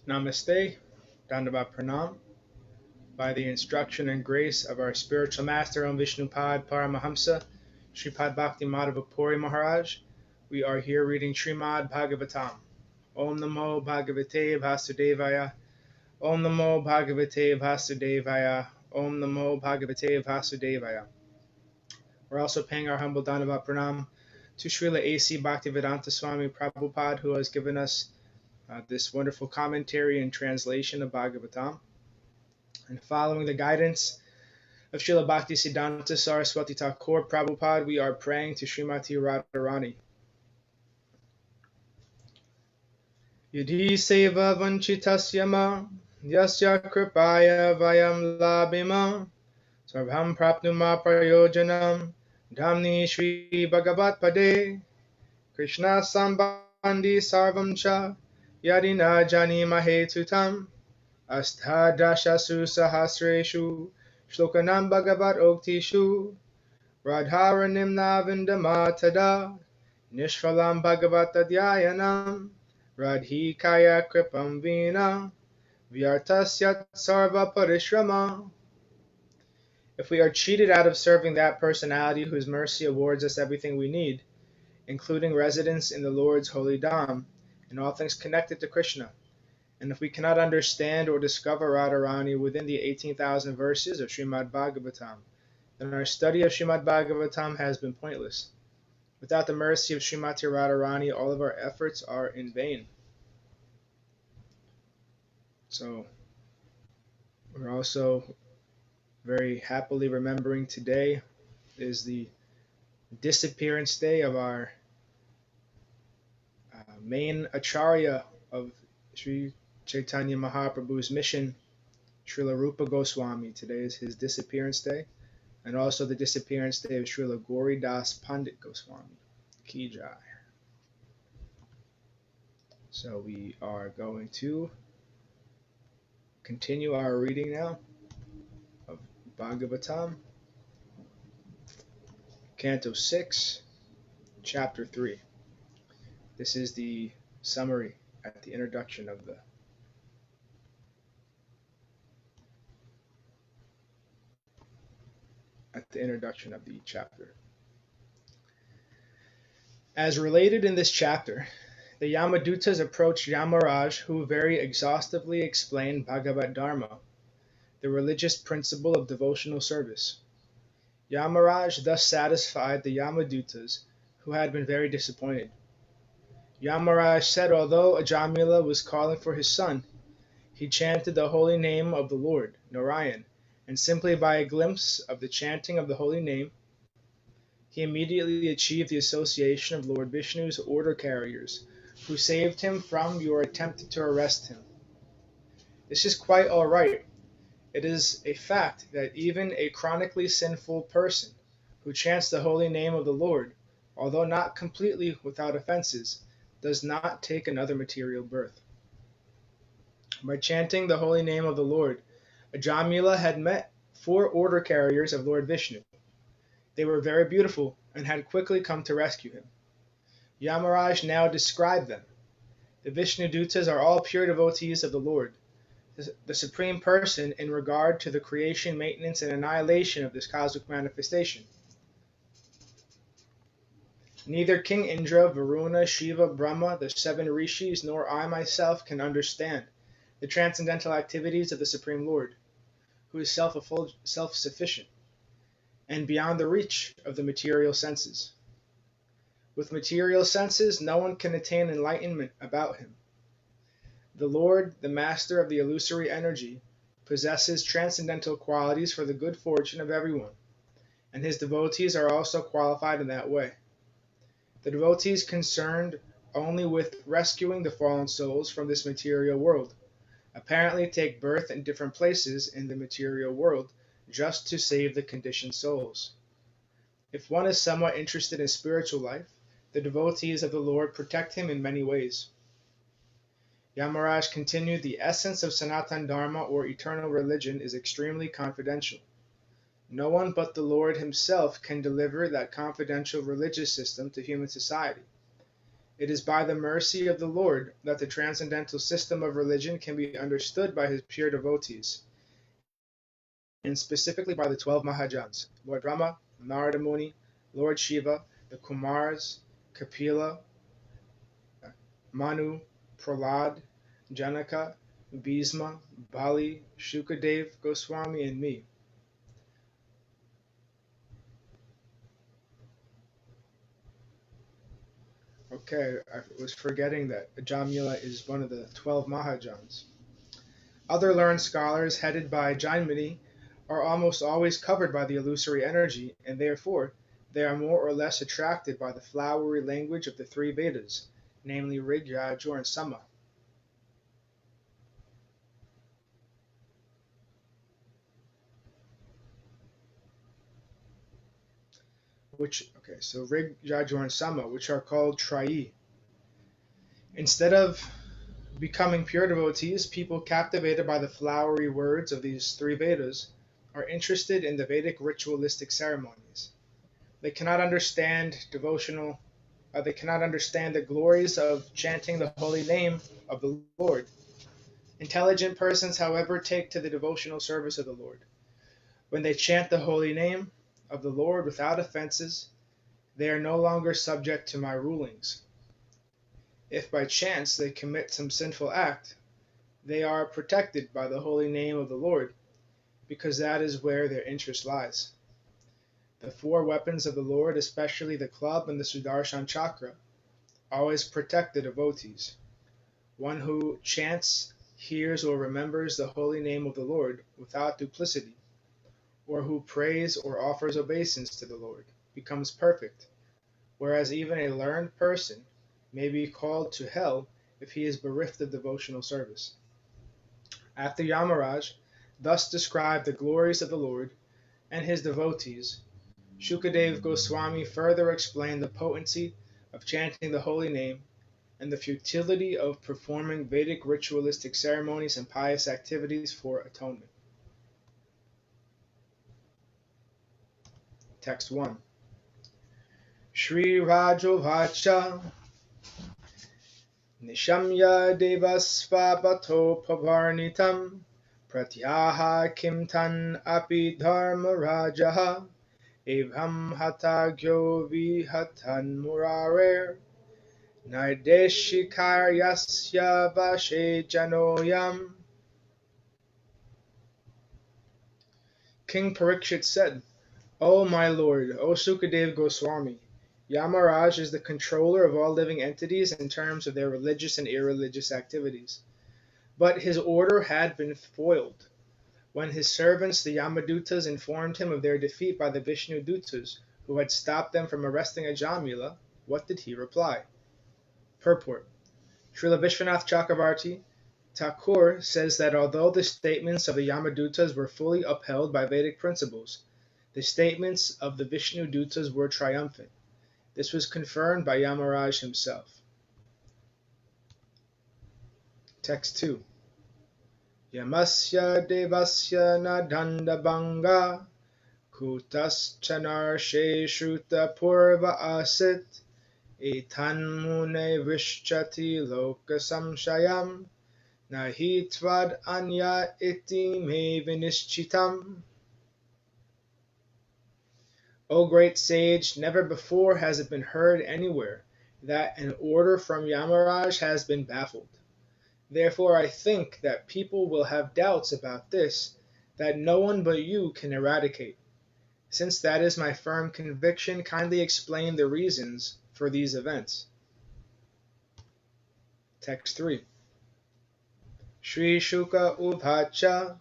Namaste, Dandavat Pranam. By the instruction and grace of our spiritual master Om Vishnupad Paramahamsa, Sripad Bhakti Madhava Puri Maharaj, we are here reading Srimad Bhagavatam. Om Namo Bhagavate Vasudevaya. Om Namo Bhagavate Vasudevaya. Om Namo Bhagavate Vasudevaya. We're also paying our humble Dandavat Pranam to Srila A.C. Bhaktivedanta Swami Prabhupada, who has given us this wonderful commentary and translation of Bhagavatam. And following the guidance of Srila Bhaktisiddhanta Saraswati Thakur Prabhupada, we are praying to Śrīmatī Rādhārāṇī. Yadi sevā-vañcitāḥ yasyāḥ kṛpayā vayaṃ labhema sarvaṃ prāpnumaḥ prayojanaṃ dhāmni śrī-bhagavat pade Kṛṣṇa-sambandhi sarvaṃ Yadi jānīmahe tutam Aṣṭādaśasu sahasreṣu ślokānāṃ bhagavat-oktiṣu Rādhārānīṃ vindāmaḥ tadā niṣphalaṃ bhagavata-yayinam radhikaya kripam vina vyartasya sarva-pariśramaḥ. If we are cheated out of serving that personality whose mercy awards us everything we need, including residence in the Lord's holy Dham and all things connected to Krishna, and if we cannot understand or discover Rādhārānīṃ within the 18,000 verses of Srimad Bhagavatam, then our study of Srimad Bhagavatam has been pointless. Without the mercy of Śrīmatī Rādhārānīṃ, all of our efforts are in vain. So, we're also very happily remembering today is the disappearance day of our main Acharya of Sri Chaitanya Mahaprabhu's mission, Srila Rupa Goswami. Today is his disappearance day, and also the disappearance day of Srila Gauri Das Pandit Goswami. Ki Jai. So we are going to continue our reading now of Bhagavatam, Canto 6, Chapter 3. This is the summary at the introduction of the chapter. As related in this chapter, the Yamadutas approached Yamarāja, who very exhaustively explained Bhagavat Dharma, the religious principle of devotional service. Yamarāja thus satisfied the Yamadutas, who had been very disappointed. Yamarāja said although Ajamila was calling for his son, he chanted the holy name of the Lord, Narayan, and simply by a glimpse of the chanting of the holy name, he immediately achieved the association of Lord Vishnu's order carriers, who saved him from your attempt to arrest him. This is quite all right. It is a fact that even a chronically sinful person who chants the holy name of the Lord, although not completely without offenses, does not take another material birth. By chanting the holy name of the Lord, Ajamila had met 4 order carriers of Lord Vishnu. They were very beautiful and had quickly come to rescue him. Yamarāja now described them. The Vishnudutas are all pure devotees of the Lord, the Supreme Person in regard to the creation, maintenance, and annihilation of this cosmic manifestation. Neither King Indra, Varuna, Shiva, Brahma, the 7 rishis, nor I myself can understand the transcendental activities of the Supreme Lord, who is self-sufficient and beyond the reach of the material senses. With material senses, no one can attain enlightenment about him. The Lord, the master of the illusory energy, possesses transcendental qualities for the good fortune of everyone, and his devotees are also qualified in that way. The devotees concerned only with rescuing the fallen souls from this material world apparently take birth in different places in the material world just to save the conditioned souls. If one is somewhat interested in spiritual life, the devotees of the Lord protect him in many ways. Yamarāja continued, the essence of Sanatana Dharma or eternal religion is extremely confidential. No one but the Lord himself can deliver that confidential religious system to human society. It is by the mercy of the Lord that the transcendental system of religion can be understood by his pure devotees, and specifically by the 12 Mahajans, Lord Brahma, Narada Muni, Lord Shiva, the Kumars, Kapila, Manu, Prahlad, Janaka, Bhisma, Bali, Shukadev Goswami, and me. Okay, I was forgetting that Jamila is one of the 12 Mahajans. Other learned scholars headed by Jaimini are almost always covered by the illusory energy, and therefore they are more or less attracted by the flowery language of the three Vedas, namely Rig, Yajur, and Sama. So Rig, Yajur, and Sama, which are called Trayi. Instead of becoming pure devotees, people captivated by the flowery words of these three Vedas are interested in the Vedic ritualistic ceremonies. They cannot understand the glories of chanting the holy name of the Lord. Intelligent persons, however, take to the devotional service of the Lord. When they chant the holy name of the Lord without offenses, they are no longer subject to my rulings. If by chance they commit some sinful act, they are protected by the holy name of the Lord, because that is where their interest lies. The four weapons of the Lord, especially the club and the Sudarshan chakra, always protect the devotees. One who chants, hears, or remembers the holy name of the Lord without duplicity, or who prays or offers obeisance to the Lord, becomes perfect, whereas even a learned person may be called to hell if he is bereft of devotional service. After Yamarāja thus described the glories of the Lord and his devotees, Shukadeva Goswami further explained the potency of chanting the holy name and the futility of performing Vedic ritualistic ceremonies and pious activities for atonement. Text 1. Shri Rajovacha Nishamya devasvapato pavarnitam pratyaha kimtan api dharmarajaha evam hatagyo vihatan murarer naideshikaryasya vashe janoyam. King Parikshit said, O my lord, O Sukadeva Goswami, Yamarāja is the controller of all living entities in terms of their religious and irreligious activities. But his order had been foiled. When his servants, the Yamadutas, informed him of their defeat by the Vishnu Dutas, who had stopped them from arresting Ajamila, what did he reply? Purport. Srila Vishwanath Chakravarti Thakur says that although the statements of the Yamadutas were fully upheld by Vedic principles, the statements of the Vishnu Dutas were triumphant. This was confirmed by Yamarāja himself. Text 2. Yamasya devasya nadandabanga kutaschaнаrshe shruta purva asit etan mune vishchati loka samshayam nahi tvad anya iti me vinishchitam. O great sage, never before has it been heard anywhere that an order from Yamarāja has been baffled. Therefore I think that people will have doubts about this that no one but you can eradicate. Since that is my firm conviction, kindly explain the reasons for these events. Text 3. Shri Shuka Uvacha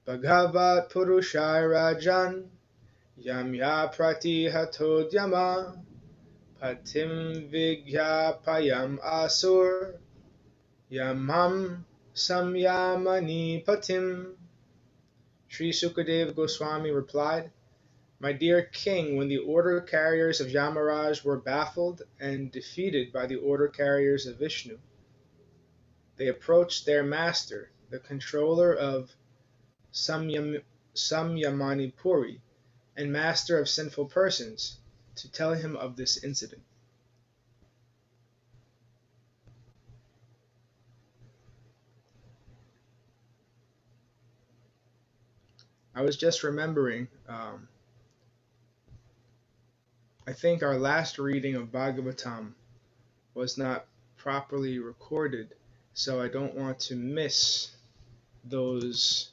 Bhagavat-puruṣai Rajan Yamya Pratihatodhyama Patim Vigyapayam Asur Yamam Samyamani Patim. Sri Sukadeva Goswami replied, My dear king, when the order carriers of Yamarāja were baffled and defeated by the order carriers of Vishnu, they approached their master the controller of Samyamani Puri, and master of sinful persons, to tell him of this incident. I was just remembering, I think our last reading of Bhagavatam was not properly recorded, so I don't want to miss those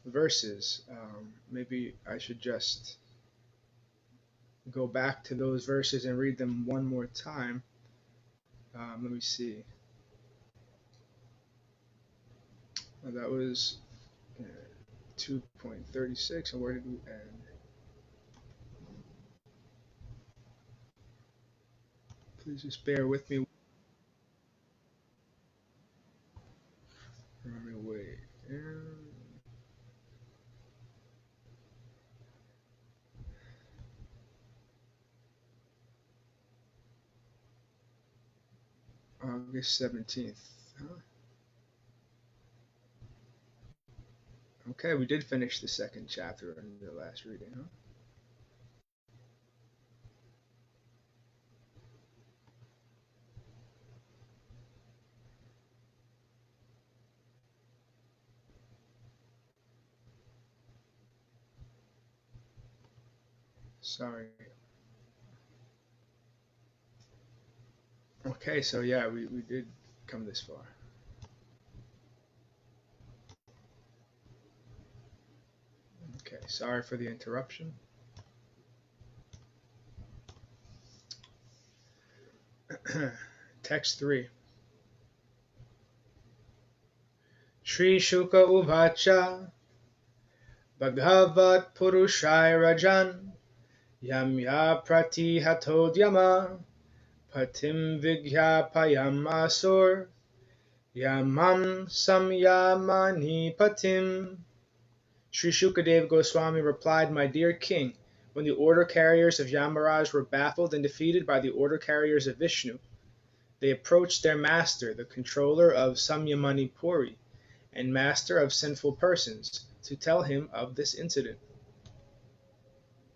verses. Maybe I should just go back to those verses and read them one more time. Let me see. That was 2.36, and where did we end? Please just bear with me. Let me wait. August 17th. Huh? Okay, we did finish the second chapter in the last reading, huh? Sorry. Okay, so yeah, we did come this far. Okay, sorry for the interruption. Text 3. Shri Shuka Uvacha Bhagavat Purushai Rajan Yamya Pratihatodhyama Patim Vigyapayam Asur Yamam Samyamani Patim. Sri Shukadeva Goswami replied, My dear king, when the order carriers of Yamarāja were baffled and defeated by the order carriers of Vishnu, they approached their master, the controller of Samyamani Puri, and master of sinful persons, to tell him of this incident.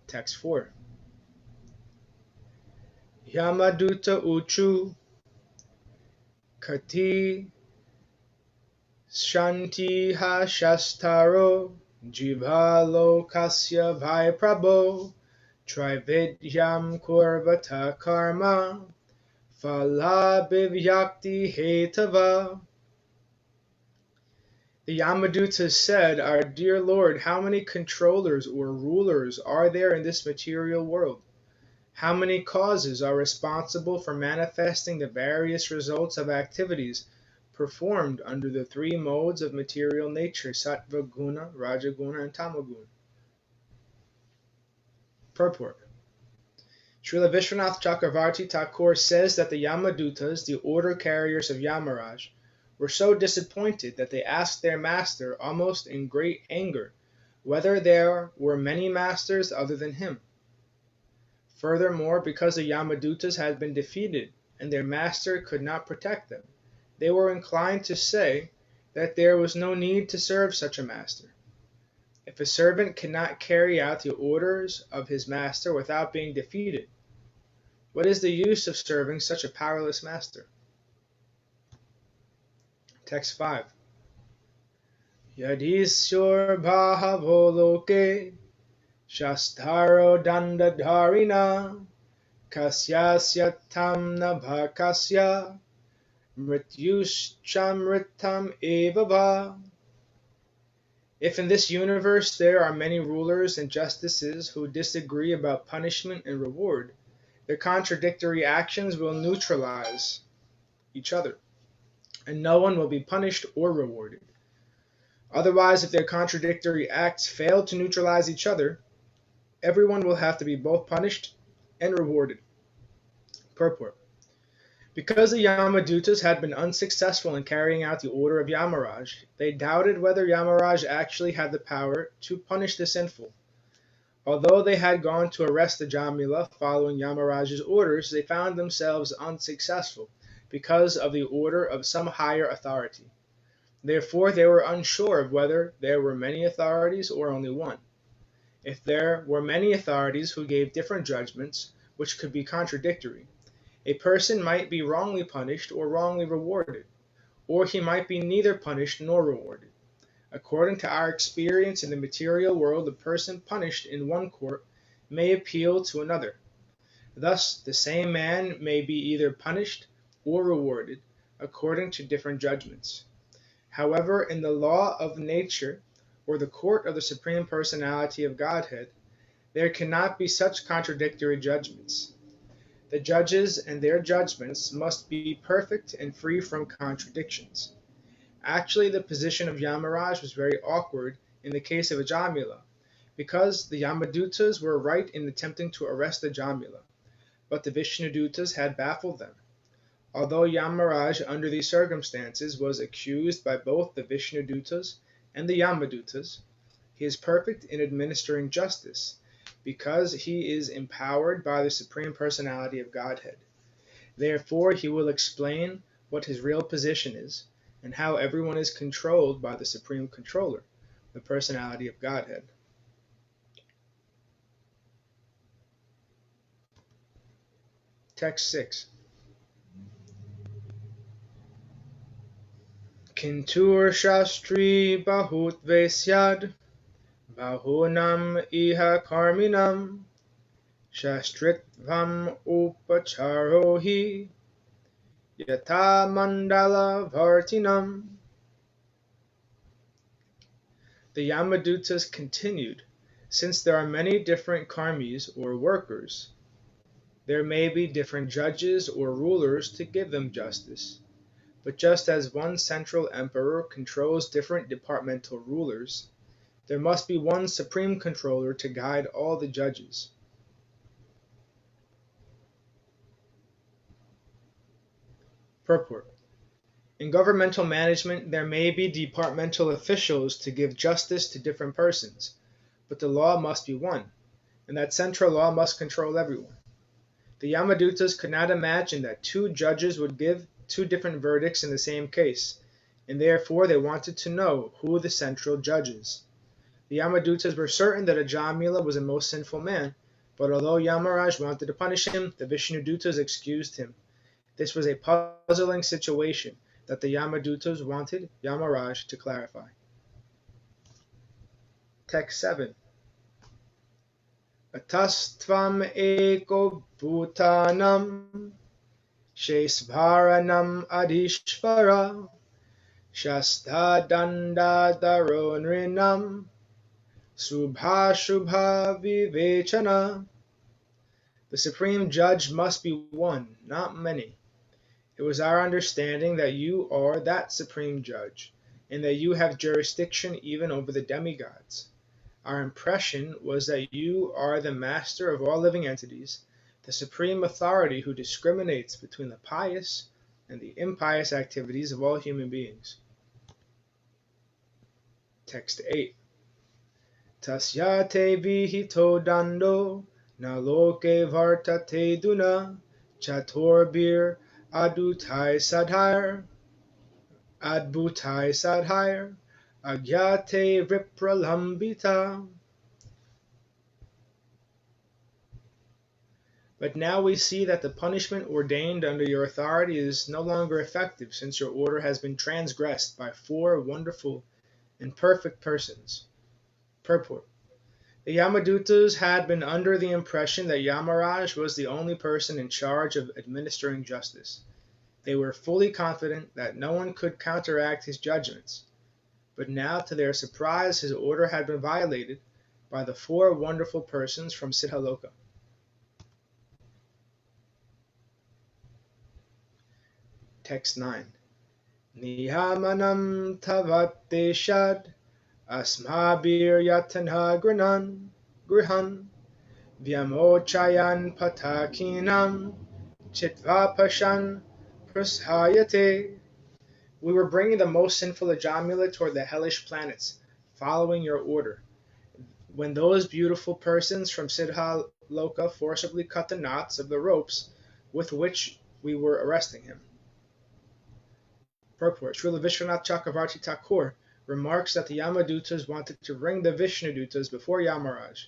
Text 4. Yamaduta Uchu Kati Shanti Hashastaro Jivalokasya Vaiprabho Trividyam Kurvata Karma Falabhivyakti Hetava. The Yamadutas said, Our dear Lord, how many controllers or rulers are there in this material world? How many causes are responsible for manifesting the various results of activities performed under the three modes of material nature, sattva guna, rajaguna, and tamaguna? Purport. Srila Vishwanath Chakravarti Thakur says that the Yamadutas, the order carriers of Yamarāja, were so disappointed that they asked their master, almost in great anger, whether there were many masters other than him. Furthermore, because the Yamadutas had been defeated and their master could not protect them, they were inclined to say that there was no need to serve such a master. If a servant cannot carry out the orders of his master without being defeated, what is the use of serving such a powerless master? Text 5. Yadi syur-bhāvo loke Shastaro dandadharina kasyasya tamna bhakasya mrityuschamritam evava. If in this universe there are many rulers and justices who disagree about punishment and reward, their contradictory actions will neutralize each other, and no one will be punished or rewarded. Otherwise, if their contradictory acts fail to neutralize each other, everyone will have to be both punished and rewarded. Purport. Because the Yamadutas had been unsuccessful in carrying out the order of Yamarāja, they doubted whether Yamarāja actually had the power to punish the sinful. Although they had gone to arrest the Jamila following Yamarāja's orders, they found themselves unsuccessful because of the order of some higher authority. Therefore they were unsure of whether there were many authorities or only one. If there were many authorities who gave different judgments, which could be contradictory, a person might be wrongly punished or wrongly rewarded, or he might be neither punished nor rewarded. According to our experience in the material world, the person punished in one court may appeal to another. Thus, the same man may be either punished or rewarded according to different judgments. However, in the law of nature, or the court of the Supreme Personality of Godhead, there cannot be such contradictory judgments. The judges and their judgments must be perfect and free from contradictions. Actually, the position of Yamarāja was very awkward in the case of a Jamila, because the Yamadutas were right in attempting to arrest the Jamila, but the Vishnudutas had baffled them. Although Yamarāja, under these circumstances, was accused by both the Vishnudutas and the Yamadutas, he is perfect in administering justice, because he is empowered by the Supreme Personality of Godhead. Therefore, he will explain what his real position is, and how everyone is controlled by the Supreme Controller, the Personality of Godhead. Text 6. Kintur shastri bahut vesyad, bahunam iha karminam, shastritvam upacharohi, yata mandala vartinam. The Yamadutas continued, since there are many different karmis or workers, there may be different judges or rulers to give them justice. But just as one central emperor controls different departmental rulers, there must be one supreme controller to guide all the judges. Purport. In governmental management, there may be departmental officials to give justice to different persons, but the law must be one, and that central law must control everyone. The Yamadutas could not imagine that two judges would give two different verdicts in the same case, and therefore they wanted to know who the central judge is. The Yamadutas were certain that a Jamila was a most sinful man, but although Yamarāja wanted to punish him, the Vishnudutas excused him. This was a puzzling situation that the Yamadutas wanted Yamarāja to clarify. Text 7. Atastvam eko bhutanam shesvaranam adhishvara shastadandadaronrinam subhashubha vivechana. The supreme judge must be one, not many. It was our understanding that you are that supreme judge, and that you have jurisdiction even over the demigods. Our impression was that you are the master of all living entities, the supreme authority who discriminates between the pious and the impious activities of all human beings. Text 8. Tasyate vihito dando naloke vartate duna chatorbir adbutai sadhar agyate vipralambita. But now we see that the punishment ordained under your authority is no longer effective, since your order has been transgressed by 4 wonderful and perfect persons. Purport. The Yamadutas had been under the impression that Yamarāja was the only person in charge of administering justice. They were fully confident that no one could counteract his judgments. But now, to their surprise, his order had been violated by the 4 wonderful persons from Siddhaloka. Text 9. Nihamanam tavateshad asmabir yatana grihan vyamochayan patakinam chitvapashan prashayate. We were bringing the most sinful Ajamila toward the hellish planets, following your order, when those beautiful persons from Siddhaloka forcibly cut the knots of the ropes with which we were arresting him. Purport. Srila Vishwanath Chakravarti Thakur remarks that the Yamadutas wanted to bring the Vishnudutas before Yamarāja.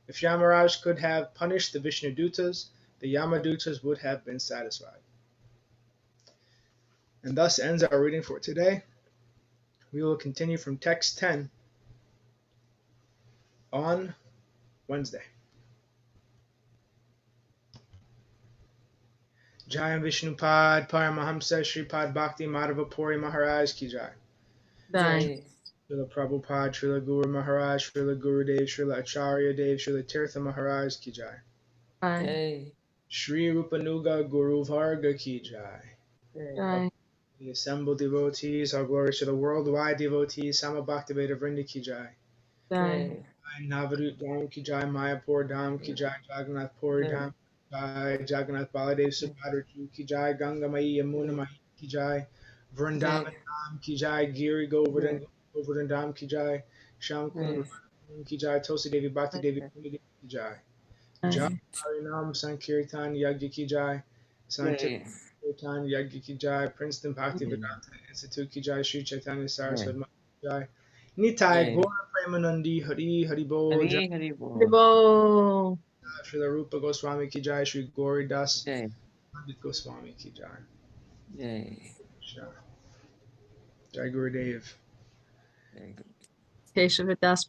If Yamarāja could have punished the Vishnudutas, the Yamadutas would have been satisfied. And thus ends our reading for today. We will continue from text 10 on Wednesday. Jai Vishnupad Paramahamsa Shripad Bhakti Madhava Puri Maharaj Ki Jai. Jai. Srila Prabhupada, Srila Guru Maharaj, Srila Gurudev, Srila Acharya Dev, Srila Tirtha Maharaj Ki Jai. Jai. Shri Rupanuga Guru Varga Ki Jai. Jai. The assembled devotees, all glory to the worldwide devotees, Sama Bhaktiveda Vrinda Ki Jai. Jai. Navarut Dham Ki Jai, Mayapur Dham Ki Jai, Jagannath Puri Dham Ki Jai, Jagannath Baladev Subhadra Ki Jai, Ganga Mai Yamuna Mai Ki Jai, Vrindavan Dham Ki Jai, Giri Govardhan Dham Ki Jai, Sham Kund Ki Jai, Tulsi Devi Bhakti Devi Ki Jai, Jai Harinam Sankirtan Yagya Ki Jai, Scientific Kirtan Yagya Ki Jai, Princeton Bhakti Vedanta Institute Ki Jai, Sri Chaitanya Saraswati Ki Jai, Nitai Gaura Premanandi Hari Hari Bol Jai, Hari Bol. Srila Rupa Goswami Ki Jai, Sri Gauri Das Pandit Goswami Ki Jai. Jai Gurudev. Keshav Das